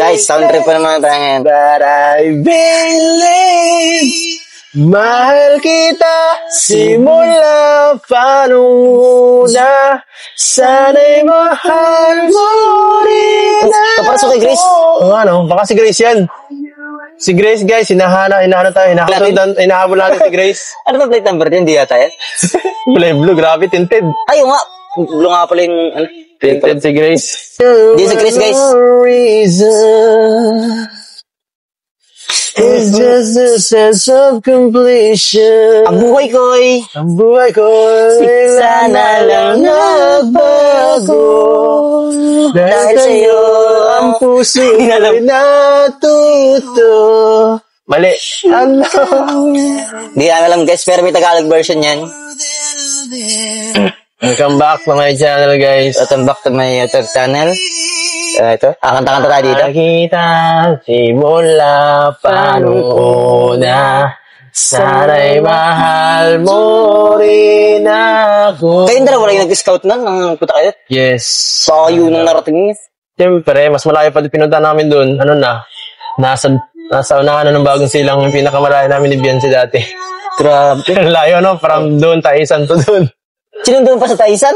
Guys, sound trip pa naman tayo ngayon. But I believe, mahal kita simula pa nung una. Sana'y mahal mo rin ako. Para sa kay Grace. Baka si Grace yan. Si Grace, guys, hinahanap tayo. Hinahabol natin si Grace. Ano ba plate number din? Hindi yata yan. Blue, grabe, tinted. Ay, nga. Blue nga pala yung, ano? Tinted si Grace. Hindi si Grace, guys. It's just a sense of completion. Ang buhay ko'y sana lang nagbago. Dahil sa'yo ang puso ay natuto. Mali. Ano? Hindi alam guys, pero may Tagalog version yan. Welcome back to my channel, guys. Welcome back to my YouTube channel. Ito, kanta-kanta tayo dito. Nakita simula pa nung una. Sana'y mahal mo rin ako. Kayong dalawa lang yung nag-scout na nang punta kayo? Yes. So, yun ang narating niya. Siyempre, mas malayo pa pinunta namin doon. Ano na? Nasa unahan na ng bagong silang yung pinakamalayo namin ni Beyonce dati. Grabe. Layo, no? From doon, Taisan to doon. Sino doon pa sa Taisan?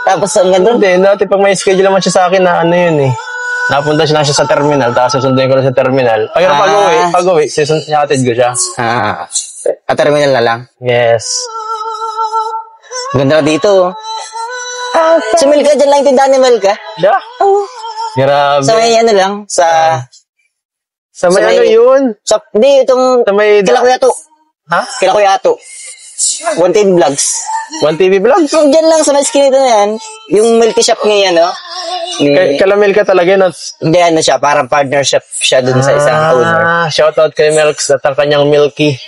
Tapos hanggang doon? Hindi, dati pag may schedule naman siya sa akin na ano yun eh. Napunta siya sa terminal, tapos susunduin ko na sa terminal. Pero pag-uwi, hatid ko siya. Terminal na lang? Yes. Ganda na dito. Sa Milka, dyan lang yung tindahan ni Milka? Yeah. Oo. Grabe. Sa may ano lang, Sa may ano yun? Hindi, itong Sa may... Kilakuyato. Ha? Kilakuyato. Wanted Vlogs. One TV Vlogs? So, dyan lang sa may skin ito na yan, yung multi shop ngayon, no? Kalamil ka talaga yun. Hindi, ano siya, parang partnership siya dun sa isang owner. Shoutout kay Melks at ang kanyang Milky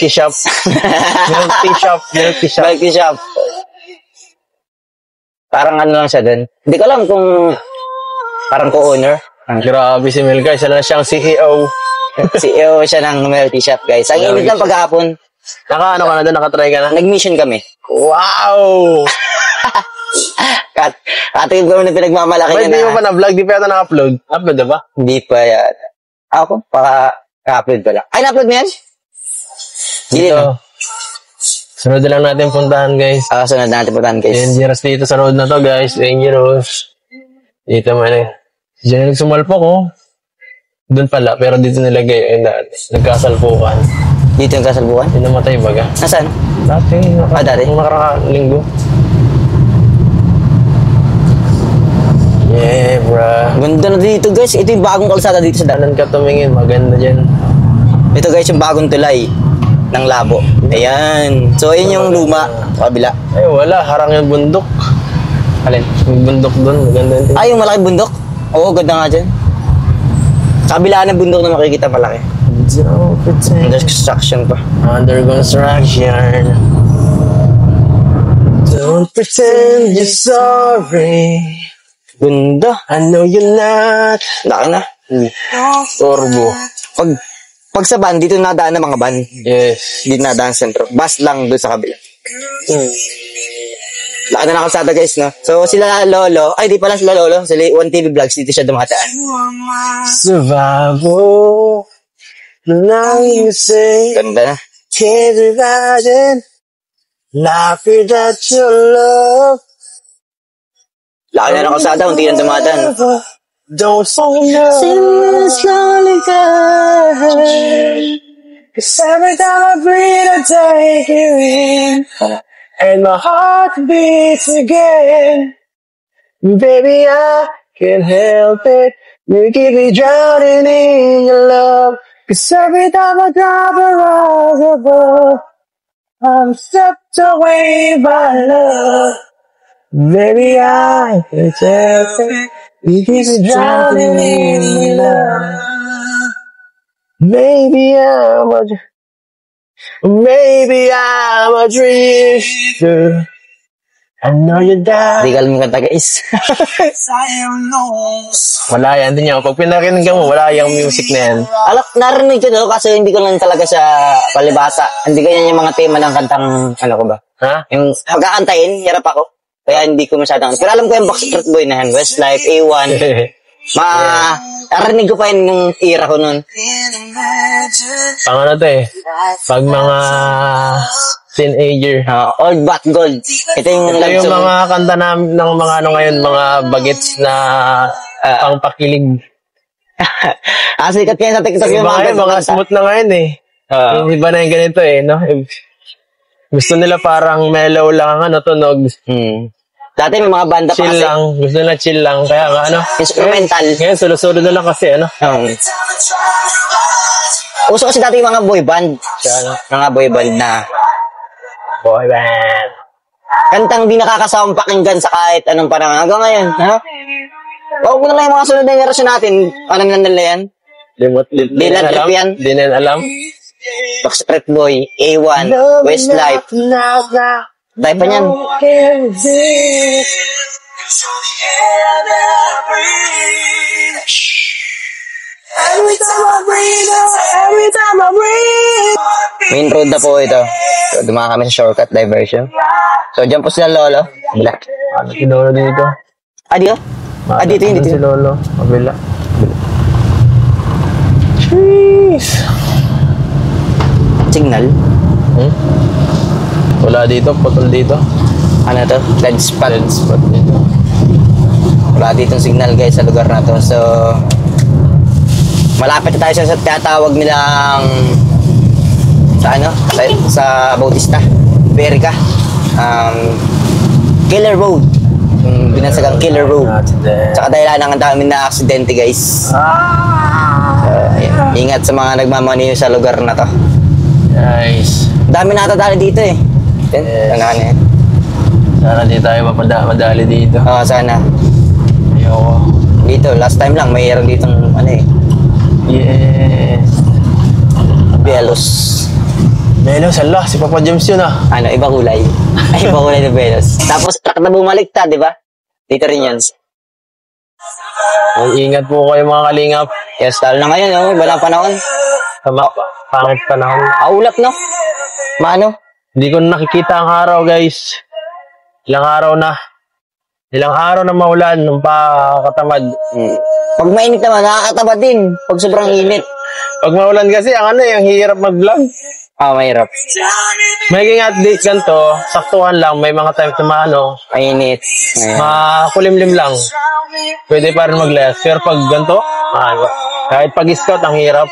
Shop. Milky Shop. Parang ano lang siya dun. Hindi ko alam kung parang co-owner. Grabe si Milka, isa na siyang CEO. CEO siya ng multi shop, guys. Ang init lang pag-hapon. Naka-ano ka na doon? Nakatry ka na? Nag-mission kami. Wow! Katib kami na pinagmamalaki Ba't di mo pa na-vlog? Di pa yata na-upload? Upload na ba? Hindi pa yan. Ako, upload pa lang. Ay, na-upload mo yan? Dito. Sunod na lang natin puntahan, guys. Sunod natin puntahan, guys. Dangerous dito sa road na to, guys. Dangerous. Dito man eh. Diyan yung sumalpok, oh. Doon pala, pero dito nilagay. Nagkasalpukan. Dito yung kasalbukan? Yung namatay baga. Nasaan? Dati. Dati? Nung linggo. Yeah, bruh. Ganda na dito, guys. Ito yung bagong kalsada dito sa daan. Danan ka tumingin. Maganda dyan. Ito, guys, yung bagong tulay ng Labo. Ayan. So, yun yung luma. Sa kabila. Ay, wala. Harang yung bundok. Alin? Yung bundok doon. Maganda yun. Ay, yung malaking bundok? Oo, ganda nga dyan. Sa kabila ng bundok na makikita malaki. Don't pretend. Under construction pa. Under construction. Don't pretend you're sorry. Ganda. I know you're not. Laki na. Turbo. Pag sa van, dito nadaan ng mga van. Yes. Dito nadaan sa sentro. Bus lang doon sa kabila. Laki na kalsada, guys, no? So, sila Lolo. Ay, di pala sila Lolo. Sila One TV Vlogs. Dito siya dumataan. Survival. Now you say Ganda na. can't imagine life without your love. Laki na ng kalsada. Unti na dumataan. Don't know. Slowly cause every time I breathe I take you in and my heart beats again. Baby, I can't help it. You keep me drowning in your love. Cause every time I drop a rise above, I'm swept away by love. Baby, I can't help it. You keep me drowning in your love. Maybe I'm a drifter. I know you die. Hindi ka alam yung kanta, guys. Wala yan. Hindi nyo. Pag pinakinig mo, wala yung music na yan. Alak, narinig ko no, kasi hindi ko lang talaga sa palibasa. Hindi ganyan yung mga tema ng kantang, ano ko ba? Ha? Yung pagkakantayin, hirap ako. Kaya hindi ko masyadong. Pero alam ko yung Backstreet Boy na yan. Westlife, A1. Narinig ko pa yun nung era ko nun. Pang ano to eh. Pag mga teenager. Old but gold. Ito yung Ito love yung song. mga kanta ng mga ano ngayon, mga bagets na pangpakilig. Sikat kaya sa TikTok yung Mga mga smooth na ngayon eh. Yung iba na yung ganito eh, no? Gusto nila parang mellow lang ang ano, tunog. Dati may mga banda pa Chill kasi. lang. Gusto nila chill lang. Kaya nga ano. Instrumental. Ngayon, sulo-sulo na lang kasi ano. Uso kasi dati yung mga boy band. Mga boy band na Boy band. kantang di nakakasawang pakinggan sa kahit anong panahon. Hanggang ngayon, ha? Huwag mo na lang yung mga sunod na generasyon natin. Alam na nila yan. Di na trip alam. yan. Di na alam. Backstreet Boy, A1, Westlife. Dahil pa niyan. Main road na po ito. So, dumaan kami sa shortcut diversion. So, dyan po sila Lolo. Black. Ano si Lolo dito? Dito? Dito yun, Ano dito si yun. Lolo? Kabila. Jeez. Signal. Wala dito, putol dito. Ano to? Dead spot. Dead spot dito. Wala ditong signal guys sa lugar na to. So, malapit na tayo sa tinatawag nilang sa ano? Sa Bautista. Berica. Killer Road. Binansagang Killer Road. Tsaka dahil lang ang dami na aksidente guys. So, ayan. Ingat sa mga nagmamaniyo sa lugar na to. Guys. Dami natatali dito eh. Yes. Ano yan? Sana di tayo madali dito. Oo, sana. Ayoko. Dito, last time lang, mayroon ditong ano eh. Yes. Belos. Belos, ala, si Papa James yun ah. Ano, iba kulay. Ay, iba kulay ng Belos. Tapos, truck na bumaliktad, di ba? Dito rin yan. Ay, ingat po kayo mga kalingap. Yes, talo na ngayon, oh. Iba na panahon. Tama, pangit panahon. Ulap, no? Maano? Hindi ko na nakikita ang araw, guys. Ilang araw na. Ilang araw na maulan ng pakatamad. Pag mainit naman, nakakataba din. Pag sobrang init. Pag maulan kasi, ang ano eh, ang hirap mag-vlog. Mahirap. Magiging update ganito, saktuhan lang, may mga times na maano, Mainit. Ayan. makulimlim lang. Pwede pa rin mag-less. Pero pag ganito, kahit pag-scout, ang hirap.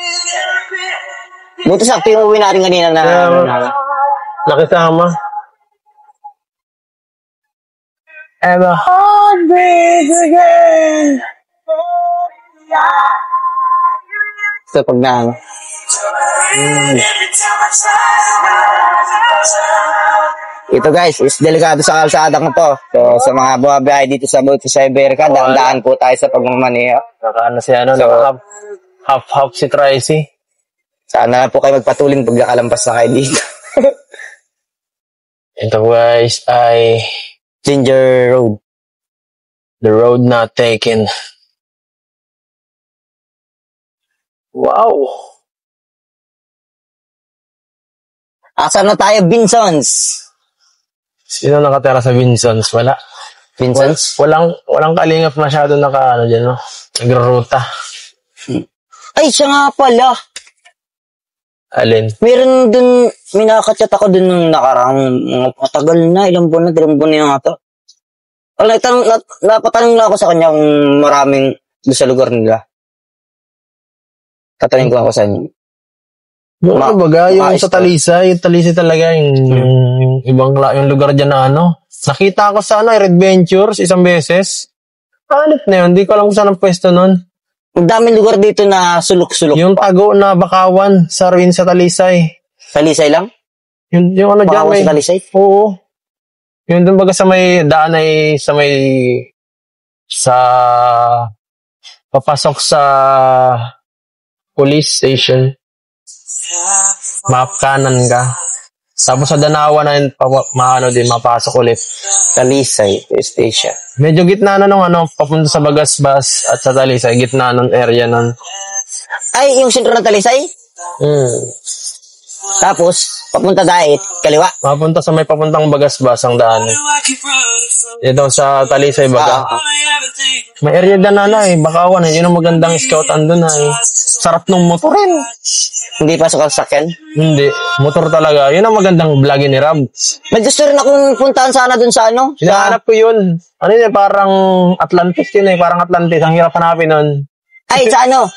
Buti sakto yung uwi natin kanina na... Nakisama. And the heart beats again. So, pag na... Ito guys, is delikado sa kalsada ko to. So, sa mga bumabiyahe dito sa Bautista Berica, daan po tayo sa pagmamaniho. Nakaano si ano, So, half si Tracy. Sana lang po kayo magpatuloy pag nakalampas na kayo dito. Ito guys ay Ginger Road. the road not taken. Wow! Asa na tayo, Vinsons? Sino nakatira sa Vinsons? Wala. Vinsons? Walang kalingap masyado naka, dyan, no? Nagraruta. Ay, siya nga pala. Alin? Meron dun, may nakachat ako dun nung nakarang, matagal na, ilang buwan na, 2 buwan na yung ata. Napatanong lang ako sa kanya kung maraming doon sa lugar nila. Tatanungin ko ako sa inyo. Yung ano baga, yung maayos sa Talisay, talaga, yung ibang yung lugar dyan na ano. Nakita ko sa ano, Red Ventures, isang beses. Hanip na yun, di ko alam kung saan ang pwesto nun. Ang daming lugar dito na sulok-sulok. Yung tago na Bakawan, sa ruin sa Talisay. Talisay lang? Yung ano dyan, Bakawan may... sa Talisay? Oo. Yung dun baga sa may daan ay sa may... papasok sa police station. Map kanan ka. Tapos sa Danawa na yun, mapasok ulit. Talisay Station. Medyo gitna na nung papunta sa Bagasbas at sa Talisay, gitna nung area nun. Ay, yung sentro ng Talisay? Tapos, papunta dahit, kaliwa. Mapunta sa may papuntang Bagasbas ang daan. Ito sa Talisay baga. May area dyan na eh, Bakawan eh. Yun ang magandang scout andun na eh. Sarap nung motorin. Hindi pasok ang sakyan. Hindi, motor talaga. Yun ang magandang vlogin ni Rab. May gusto rin akong puntahan sana dun sa ano. Hinahanap ko yun. Ano yun eh, parang Atlantis yun eh. Parang Atlantis. Ang hirap hanapin nun. Ay, sa ano?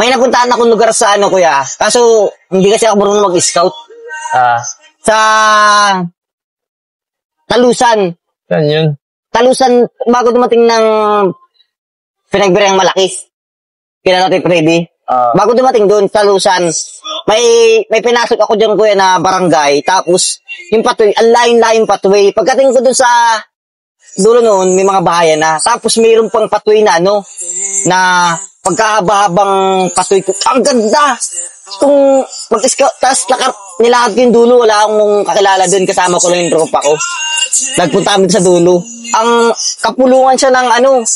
May napuntahan akong lugar sa ano, kuya. Kaso, hindi kasi ako marunong mag-scout. Sa Talusan. Yan yun. Talusan, bago dumating ng pinagbiryang malaki. Kila natin Freddy. Bago dumating doon, Talusan, may pinasok ako dyan, kuya, na barangay. Tapos, yung patuloy, ang lain-lain patuloy. Pagdating ko doon sa dulo noon, may mga bahayan na. Tapos, mayroon pang patuloy na ano, na pagkahaba-habang patuloy ko. Ang ganda! Kung mag-scout, tapos nilakad ko yung dulo, wala akong kakilala doon, kasama ko lang yung tropa ko. Nagpunta kami sa dulo. Ang kapulungan siya ng ano,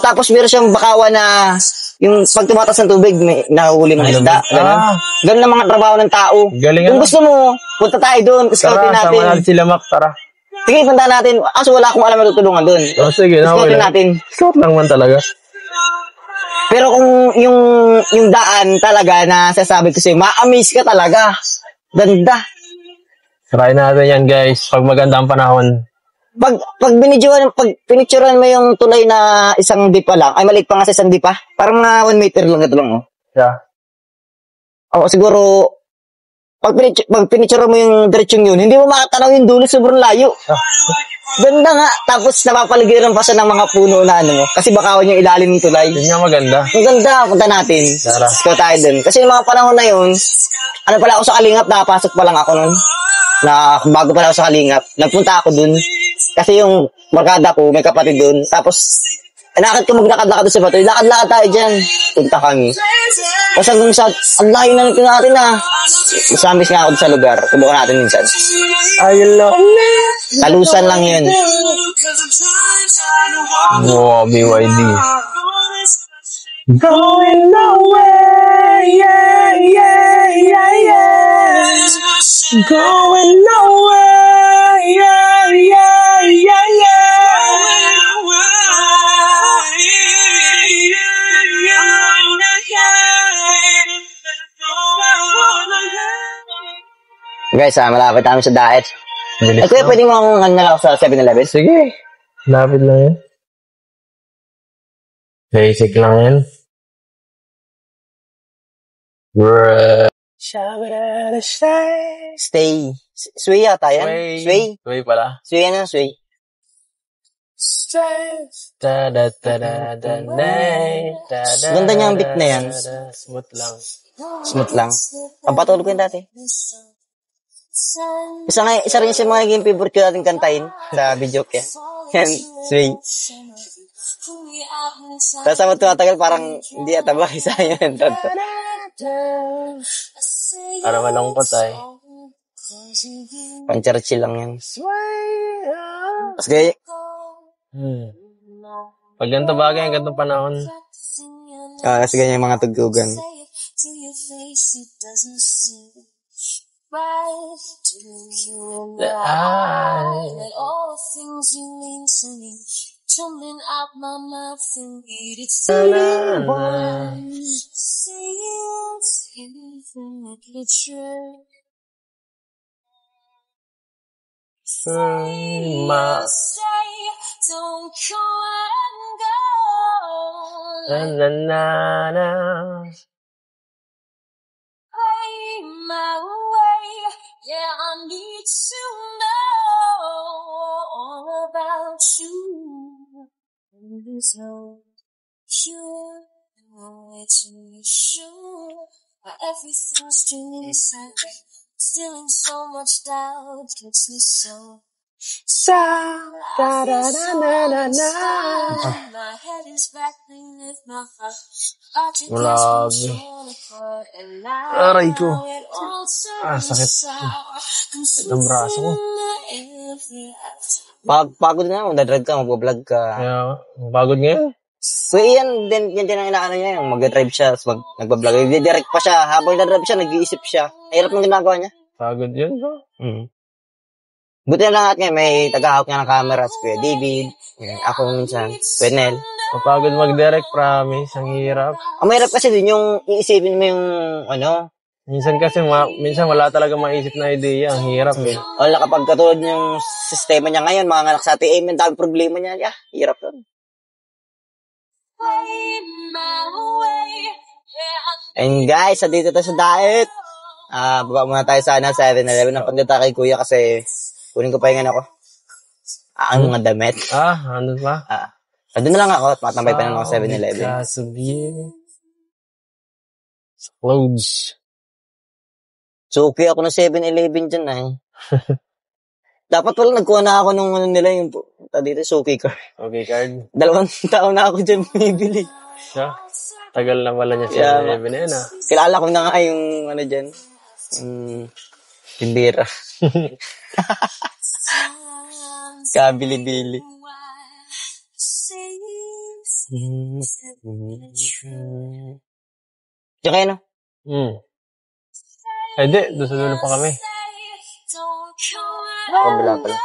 tapos meron siyang bakawan na yung pag tumatas ng tubig, may nahuhuli mga isda. Ganun ang mga trabaho ng tao. Galing. Kung gusto mo, punta tayo doon, scoutin natin. Sama natin sila, Mac, tara. Sige, punta natin. Kaso wala akong alam na tutulungan doon. Sige, scoutin natin. Scout lang man talaga. Pero kung yung daan talaga na sasabi ko sa'yo, ma-amaze ka talaga. Ganda. Try natin yan, guys. Pag maganda ang panahon. Pag pinicturean mo yung tulay na isang dipa lang, ay maliit pa nga sa isang dipa, parang mga 1 meter lang ito lang, oh. Yeah. O, siguro, pag pinicturean mo yung diretsyon yun, hindi mo makatanaw yung dulo, sobrang layo. Ganda nga. Tapos napapaligiran pa siya ng mga puno na ano, kasi bakawan yung ilalim ng tulay. Yun nga maganda. Ang ganda, punta natin. Scout tayo dun. Kasi yung mga panahon na yun, ano pala ako sa Kalingap, nakapasok pa lang ako nun. Na bago pala ako sa Kalingap, nagpunta ako dun. Kasi yung barkada ko, may kapatid dun. Tapos, nakakit ko maglakad-lakad doon sa bato. Lakad-lakad tayo dyan. Punta kami. Kasi hanggang sa, ang layo na natin na. Masamis nga ako sa lugar. Subukan natin minsan. Ayun lang. Talusan lang yun. Wow, BYD. Going nowhere, yeah, yeah, yeah, yeah. Going nowhere, yeah, yeah, yeah, yeah. Guys, malapit namin sa diet. Kuya, pwede mo akong ano na lang sa 7-Eleven? Sige. Lapit lang yan. Basic lang yan. Stay. Sway yata yan? Sway? Sway pala. Sway yan ang sway. Ganda niya ang beat na yan. Smooth lang. Smooth lang. Pampatulog ko yun dati. Isa rin sa mga game favorite ko natin kantahin sa video kaya. Yan, sway. Tapos ako tumatagal parang hindi ata ba isa yun. Para malungkot ay. Pang-Churchill lang yan. Tapos gaya. Pag ganito bagay, ang ganitong panahon. Kasi ganyan yung mga tugugan. Tumbling out my mouth and eat it true. Say, don't go and go. Play my way. Yeah, I need to know all about you. And there's no cure, no way to be sure. Why everything's still inside, still in so much doubt, gets me so. My head is battling with my heart. Grabe. Aray ko. Sakit. Itong braso ko. Pagod na, mag-drive ka, mag-vlog ka. Kaya, pagod ngayon. So, yan din ang inaano niya, yung mag-drive siya, nag-vlog. Direct pa siya, habang nag-drive siya, nag-iisip siya. Hirap ng ginagawa niya. Pagod yun, bro. Buti na lang at ngayon, may tagahawak nga ng camera, si Kuya David, ako minsan, Kuya Nel. Mapagod mag-direct, promise. Ang hirap. Ang mahirap kasi din yung iisipin mo yung, ano, Minsan kasi, minsan wala talaga maisip na idea. Ang hirap eh. wala kapag katulad yung sistema niya ngayon, mga anak sa ATM, yung dami problema niya, hirap yun. And guys, dito tayo sa diet. Baba muna tayo sa 7-Eleven ng pagdata kay Kuya kasi kunin ko pa yung ako. Ang mga damit. Ano ba? Doon na lang ako at matambay pa ng 7-Eleven. Clothes. So, okay ako ng 7-Eleven dyan Dapat pala nagkuha na ako nung ano nila yung dito, Suki card. Okay, card. 2 taon na ako dyan bumibili. Siya? Tagal na pala niya sa 7-Eleven na yun Kilala ko na nga yung ano dyan. Tindira. Kabili-bili. Diyan kayo, no? Ay, di. Doon sa dulo pa kami. Kabila pala.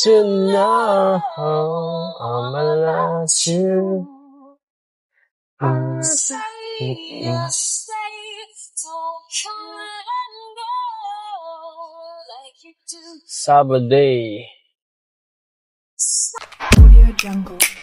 To know I'm allowed to. Sabado day. Audio Jungle.